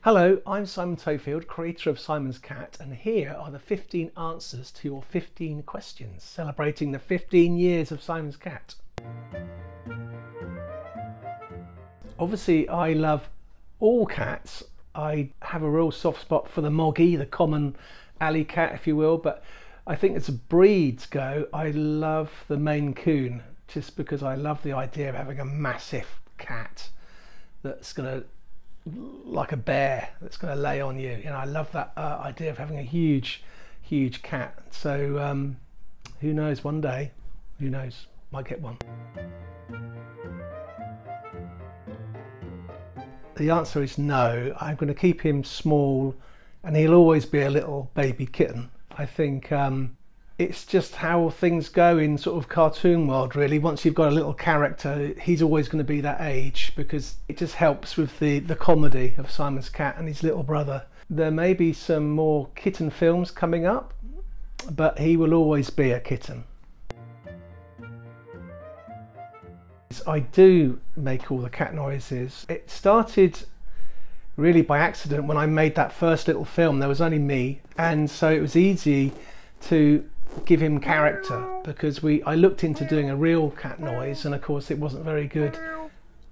Hello, I'm Simon Tofield, creator of Simon's Cat, and here are the 15 answers to your 15 questions, celebrating the 15 years of Simon's Cat. Obviously, I love all cats. I have a real soft spot for the Moggy, the common alley cat, if you will, but I think as breeds go, I love the Maine Coon, just because I love the idea of having a massive cat that's going to, like a bear, that's going to lay on you. You know, I love that idea of having a huge cat. So who knows, one day, who knows, might get one. The answer is no. I'm going to keep him small and he'll always be a little baby kitten. I think it's just how things go in sort of cartoon world, really. Once you've got a little character, he's always going to be that age, because it just helps with the comedy of Simon's Cat and his little brother. There may be some more kitten films coming up, but he will always be a kitten. I do make all the cat noises. It started really by accident when I made that first little film. There was only me, and so it was easy to give him character, because I looked into doing a real cat noise, and of course it wasn't very good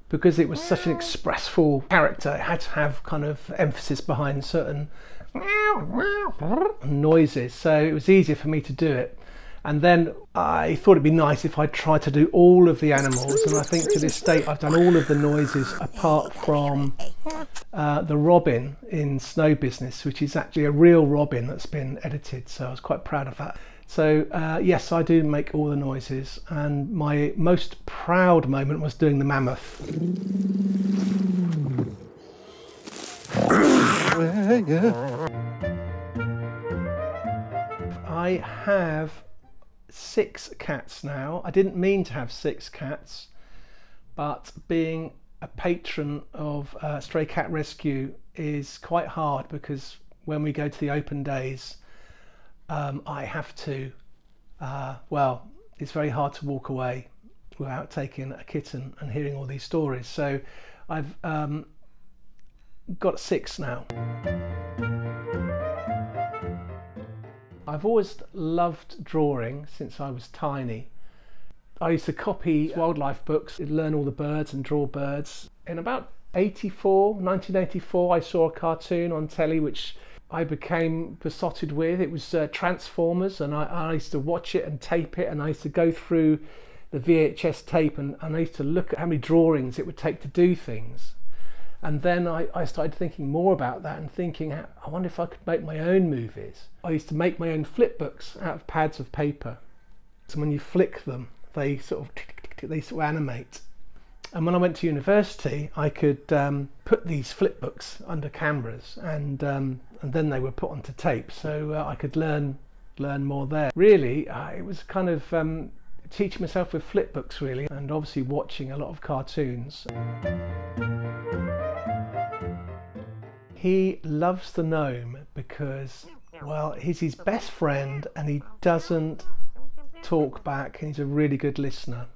because it was such an expressful character. It had to have kind of emphasis behind certain noises, so it was easier for me to do it. And then I thought it'd be nice if I tried to do all of the animals, and I think to this date I've done all of the noises apart from the robin in Snow Business, which is actually a real robin that's been edited, so I was quite proud of that. So yes, I do make all the noises, and my most proud moment was doing the mammoth. I have 6 cats now. I didn't mean to have 6 cats, but being a patron of Stray Cat Rescue is quite hard, because when we go to the open days, I have to, well, it's very hard to walk away without taking a kitten and hearing all these stories. So I've got 6 now. I've always loved drawing since I was tiny. I used to copy wildlife books, learn all the birds and draw birds. In about 1984, I saw a cartoon on telly which I became besotted with. It was Transformers, and I used to watch it and tape it, and I used to go through the VHS tape, and I used to look at how many drawings it would take to do things. And then I started thinking more about that, and thinking, I wonder if I could make my own movies. I used to make my own flip books out of pads of paper. So when you flick them, they sort of animate. And when I went to university, I could put these flip books under cameras, and then they were put onto tape, so I could learn more there. Really, it was kind of teaching myself with flip books, really, and obviously watching a lot of cartoons. He loves the gnome because, well, he's his best friend and he doesn't talk back, and he's a really good listener.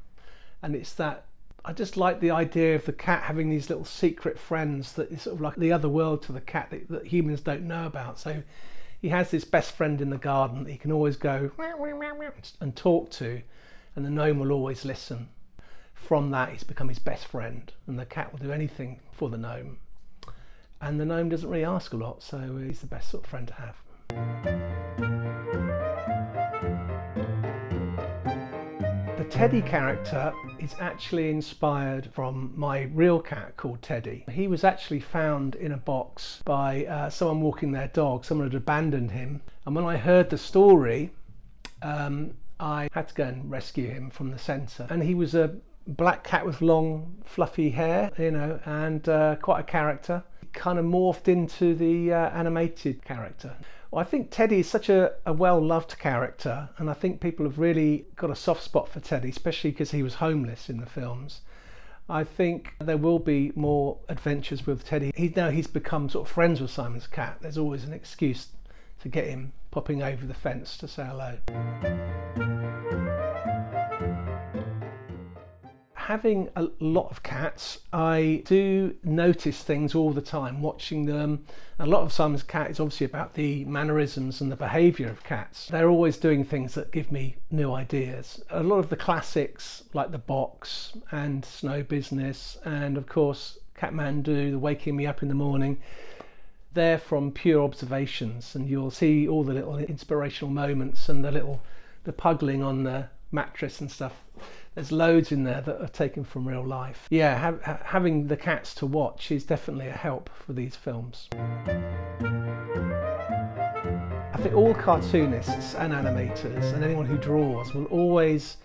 And it's that, I just like the idea of the cat having these little secret friends that is sort of like the other world to the cat that humans don't know about. So he has this best friend in the garden that he can always go and talk to, and the gnome will always listen. From that, he's become his best friend, and the cat will do anything for the gnome. And the gnome doesn't really ask a lot, so he's the best sort of friend to have. The Teddy character is actually inspired from my real cat called Teddy. He was actually found in a box by someone walking their dog. Someone had abandoned him, and when I heard the story, I had to go and rescue him from the centre. And he was a black cat with long fluffy hair, you know, and quite a character. Kind of morphed into the animated character. Well, I think Teddy is such a well-loved character, and I think people have really got a soft spot for Teddy, especially because he was homeless in the films. I think there will be more adventures with Teddy. He's become sort of friends with Simon's cat. There's always an excuse to get him popping over the fence to say hello. Having a lot of cats, I do notice things all the time watching them. A lot of Simon's cat is obviously about the mannerisms and the behaviour of cats. They're always doing things that give me new ideas. A lot of the classics like the box and Snow Business, and of course Kathmandu, the waking me up in the morning, they're from pure observations, and you'll see all the little inspirational moments and the puggling on the mattress and stuff. There's loads in there that are taken from real life. Yeah, having the cats to watch is definitely a help for these films. I think all cartoonists and animators and anyone who draws will always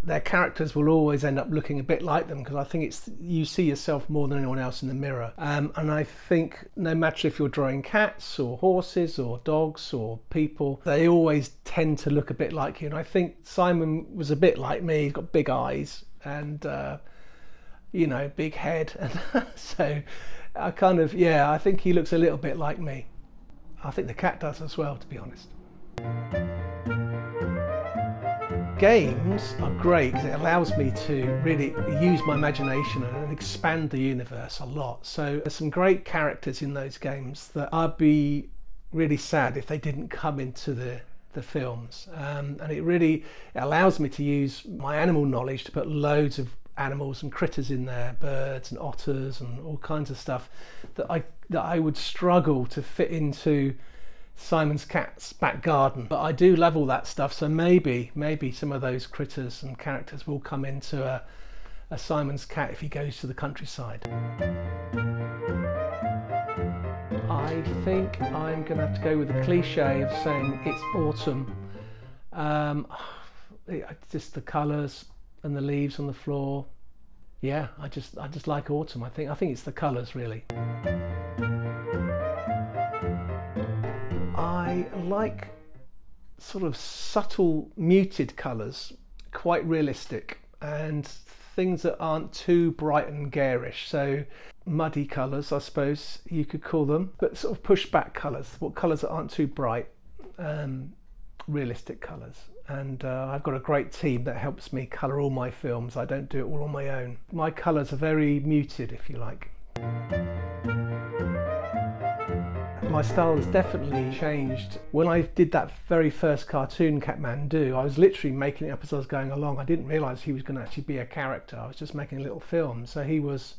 their characters will always end up looking a bit like them, because I think you see yourself more than anyone else in the mirror. And I think no matter if you're drawing cats or horses or dogs or people, they always tend to look a bit like you. And I think Simon was a bit like me. He's got big eyes and you know, big head, and so I think he looks a little bit like me. I think the cat does as well, to be honest. Games are great because it allows me to really use my imagination and expand the universe a lot. So there's some great characters in those games that I'd be really sad if they didn't come into the films. And it allows me to use my animal knowledge to put loads of animals and critters in there, birds and otters and all kinds of stuff that I would struggle to fit into Simon's cat's back garden. But I do love all that stuff, so maybe some of those critters and characters will come into a Simon's cat if he goes to the countryside. I think I'm gonna have to go with the cliche of saying it's autumn. Just the colours and the leaves on the floor. Yeah, I just like autumn. I think it's the colours really. I like sort of subtle muted colours, quite realistic, and things that aren't too bright and garish. So muddy colours, I suppose you could call them, but sort of push back colours, colours that aren't too bright, realistic colours. And I've got a great team that helps me colour all my films. I don't do it all on my own. My colours are very muted, if you like. My style has definitely changed. When I did that very first cartoon, Kathmandu, I was literally making it up as I was going along. I didn't realise he was going to actually be a character. I was just making a little film. So he was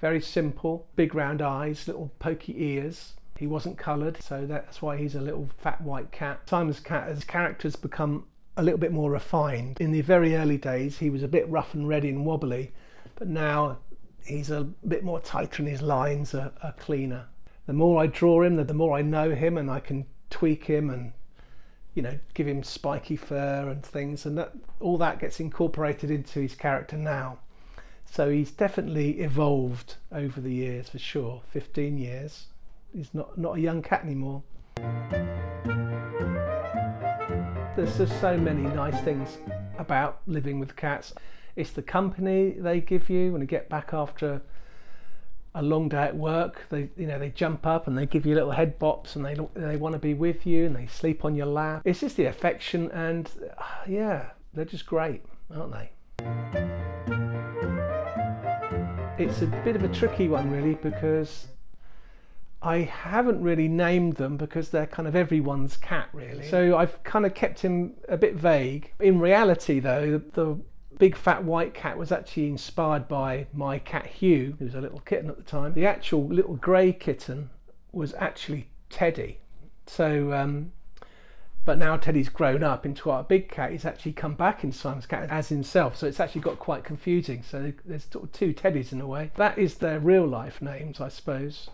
very simple, big round eyes, little pokey ears. He wasn't coloured, so that's why he's a little fat white cat. Simon's cat, as characters become a little bit more refined. In the very early days, he was a bit rough and ready and wobbly, but now he's a bit more tighter and his lines are cleaner. The more I draw him, the more I know him, and I can tweak him and, you know, give him spiky fur and things, and all that gets incorporated into his character now. So he's definitely evolved over the years, for sure. 15 years. He's not a young cat anymore. There's just so many nice things about living with cats. It's the company they give you when you get back after a long day at work. They jump up and they give you little head bops, and they want to be with you, and they sleep on your lap. It's just the affection, and yeah, they're just great, aren't they? It's a bit of a tricky one really, because I haven't really named them because they're kind of everyone's cat really. So I've kind of kept him a bit vague. In reality though, the big fat white cat was actually inspired by my cat Hugh, who was a little kitten at the time. The actual little grey kitten was actually Teddy. So, but now Teddy's grown up into quite a big cat. He's actually come back in Simon's cat as himself. So it's actually got quite confusing. So there's sort of two Teddys in a way. That is their real life names, I suppose.